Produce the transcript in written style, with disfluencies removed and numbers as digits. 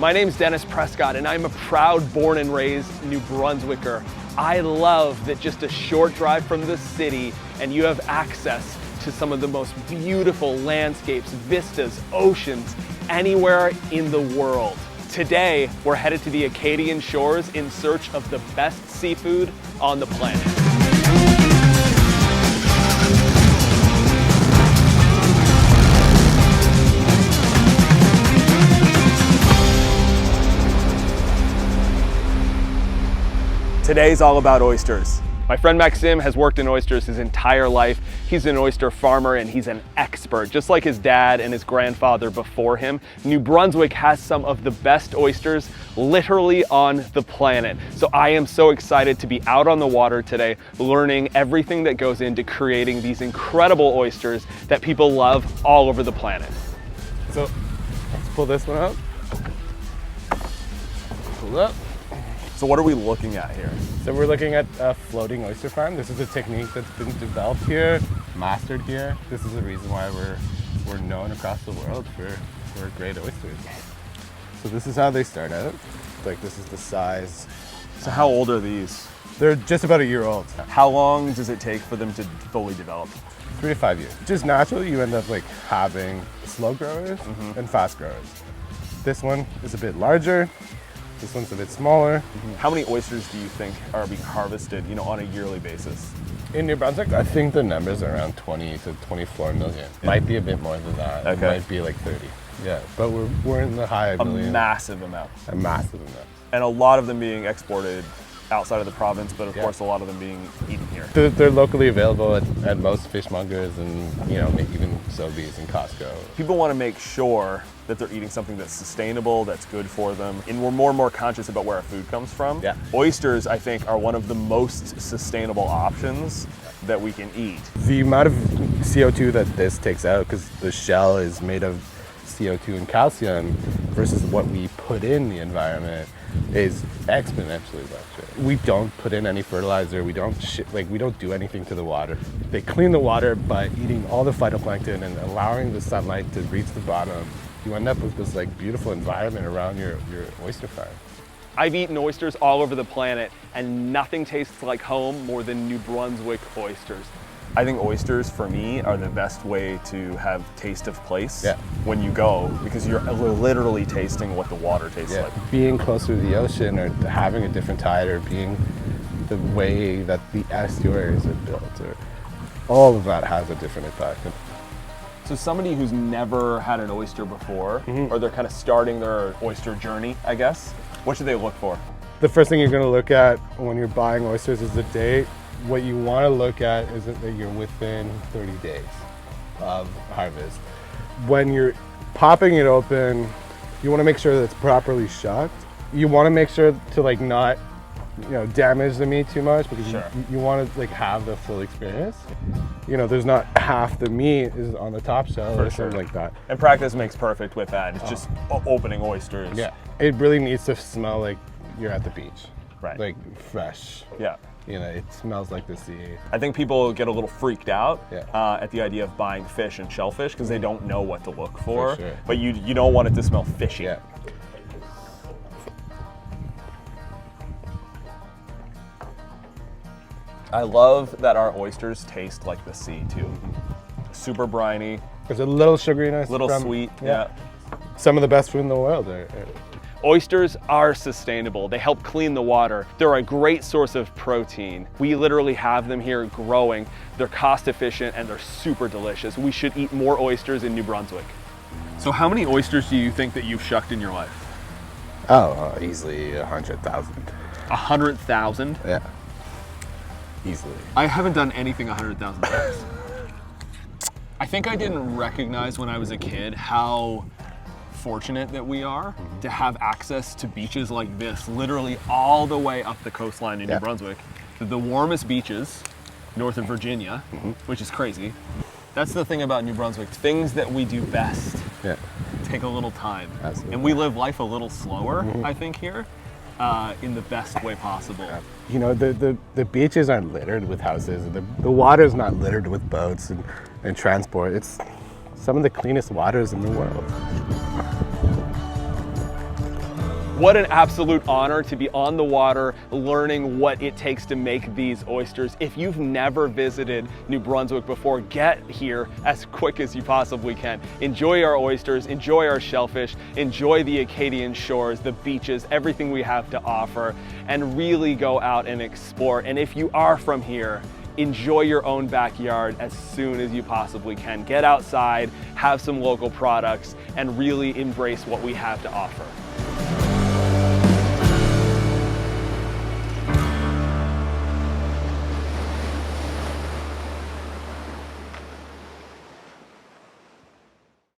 My name's Dennis Prescott, and I'm a proud born and raised New Brunswicker. I love that just a short drive from the city and you have access to some of the most beautiful landscapes, vistas, oceans, anywhere in the world. Today, we're headed to the Acadian shores in search of the best seafood on the planet. Today's all about oysters. My friend Maxim has worked in oysters his entire life. He's an oyster farmer and he's an expert. Just like his dad and his grandfather before him, New Brunswick has some of the best oysters literally on the planet. So I am so excited to be out on the water today, learning everything that goes into creating these incredible oysters that people love all over the planet. So let's pull this one out. Pull up. So what are we looking at here? So we're looking at a floating oyster farm. This is a technique that's been developed here, mastered here. This is the reason why we're known across the world for great oysters. So this is how they start out. Like, this is the size. So how old are these? They're just about a year old. How long does it take for them to fully develop? 3 to 5 years. Just naturally, you end up like having slow growers and fast growers. This one is a bit larger. This one's a bit smaller. How many oysters do you think are being harvested, on a yearly basis? In New Brunswick, I think the number's around 20 to 24 million. Might be a bit more than that. Okay. It might be like 30. Yeah, but we're in the high million. A massive amount. A massive amount. And a lot of them being exported outside of the province, but of course a lot of them being eaten here. They're locally available at most fishmongers and even Sobeys and Costco. People want to make sure that they're eating something that's sustainable, that's good for them, and we're more and more conscious about where our food comes from. Yeah. Oysters, I think, are one of the most sustainable options that we can eat. The amount of CO2 that this takes out, because the shell is made of CO2 and calcium, versus what we put in the environment, is exponentially larger. We don't put in any fertilizer. We don't do anything to the water. They clean the water by eating all the phytoplankton and allowing the sunlight to reach the bottom. You end up with this beautiful environment around your oyster farm. I've eaten oysters all over the planet, and nothing tastes like home more than New Brunswick oysters. I think oysters, for me, are the best way to have taste of place when you go, because you're literally tasting what the water tastes like. Being closer to the ocean, or having a different tide, or being the way that the estuaries are built, or all of that has a different effect. So somebody who's never had an oyster before, or they're kind of starting their oyster journey, I guess, what should they look for? The first thing you're going to look at when you're buying oysters is the date. What you want to look at is that you're within 30 days of harvest. When you're popping it open, you want to make sure that it's properly shucked. You want to make sure to not damage the meat too much, because you want to have the full experience. There's not half the meat is on the top shell or something like that. And practice makes perfect with that. It's just opening oysters. Yeah, it really needs to smell like you're at the beach. Right. Like fresh. Yeah. It smells like the sea. I think people get a little freaked out Yeah. at the idea of buying fish and shellfish because they don't know what to look for. Sure. But you don't want it to smell fishy. Yeah. I love that our oysters taste like the sea too. Super briny, There's a little sugariness. little sweet. Yeah. Some of the best food in the world are Oysters are sustainable. They help clean the water. They're a great source of protein. We literally have them here growing. They're cost efficient and they're super delicious. We should eat more oysters in New Brunswick. So how many oysters do you think that you've shucked in your life? Easily 100,000. 100,000? Yeah. Easily. I haven't done anything 100,000 times. I think I didn't recognize when I was a kid how fortunate that we are to have access to beaches like this, literally all the way up the coastline in New Brunswick. The warmest beaches north of Virginia, which is crazy. That's the thing about New Brunswick. Things that we do best take a little time. Absolutely. And we live life a little slower, I think, here, in the best way possible. The beaches aren't littered with houses. The water's not littered with boats and transport. It's some of the cleanest waters in the world. What an absolute honor to be on the water, learning what it takes to make these oysters. If you've never visited New Brunswick before, get here as quick as you possibly can. Enjoy our oysters, enjoy our shellfish, enjoy the Acadian shores, the beaches, everything we have to offer, and really go out and explore. And if you are from here, enjoy your own backyard as soon as you possibly can. Get outside, have some local products, and really embrace what we have to offer.